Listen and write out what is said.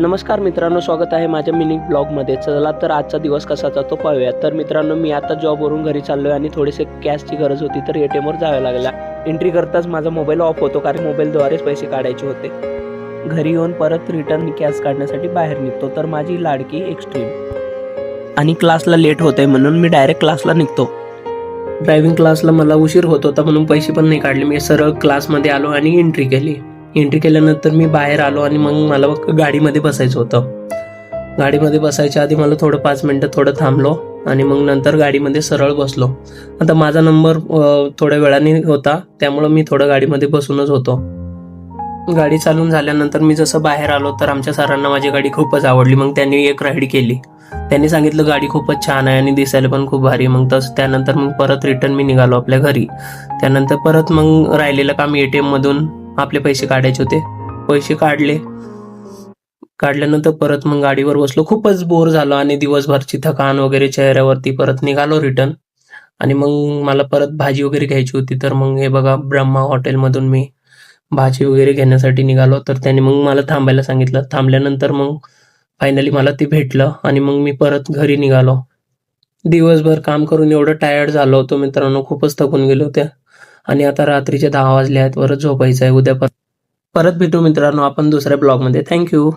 नमस्कार मित्रांनो, स्वागत आहे माझ्या मिनी ब्लॉगमध्ये. चला तर आजचा दिवस कसा जातो पाहूया. तर मित्रांनो, मी आता जॉबवरून घरी चाललो आहे आणि थोडेसे कॅशची गरज होती, तर ATMवर जावं लागला. एंट्री करताच माझा मोबाईल ऑफ होतो, कारण मोबाईलद्वारेच पैसे काढायचे होते. घरी येऊन परत रिटर्न कॅश काढण्यासाठी बाहेर निघतो, तर माझी लाडकी एक्स्ट्रीम आणि क्लासला लेट होते म्हणून मी डायरेक्ट क्लासला निघतो. ड्रायव्हिंग क्लासला मला उशीर होत होता म्हणून पैसे पण नाही काढले. मी सरळ क्लासमध्ये आलो आणि एंट्री केली. एंट्री केल्यानंतर मी बाहेर आलो आणि मग मला गाडीमध्ये बसायचं होतं. गाडीमध्ये बसायच्या आधी मला थोडं 5 मिनटं थोडं थांबलो आणि मग नंतर गाडीमध्ये सरळ बसलो. आता माझा नंबर थोड्या वेळाने होता, त्यामुळं मी थोडं गाडीमध्ये बसूनच होतो. गाडी चालून झाल्यानंतर मी जसं बाहेर आलो तर आमच्या सरांना माझी गाडी खूपच आवडली. मग त्यांनी एक राईड केली. त्यांनी सांगितलं गाडी खूपच छान आहे आणि दिसायला पण खूप भारी. मग त्यानंतर मग परत रिटर्न मी निघालो आपल्या घरी. त्यानंतर परत मग राहिलेलं काम ATM मधून आपले पैसे काढायचे होते. पैसे काढल्यानंतर परत मग गाडीवर बसलो. खूपच बोर झालो आणि दिवसभरची थकान वगैरे चेहऱ्यावरती. परत निघालो रिटर्न आणि मग मला परत भाजी वगैरे घ्यायची होती. तर मग हे बघा, ब्रह्मा हॉटेलमधून मी भाजी वगैरे घेण्यासाठी निघालो. तर त्याने मग मला थांबायला सांगितलं. थांबल्यानंतर मग फायनली मला ते भेटलं आणि मग मी परत घरी निघालो. दिवसभर काम करून एवढं टायर्ड झालो होतो मित्रांनो, खूपच थकून गेलो होते. आणि आता रात्रीचे 10 वाजले आहेत. परत झोपायचं आहे. उद्या परत भेटू मित्रांनो आपण दुसऱ्या ब्लॉगमध्ये. थँक्यू.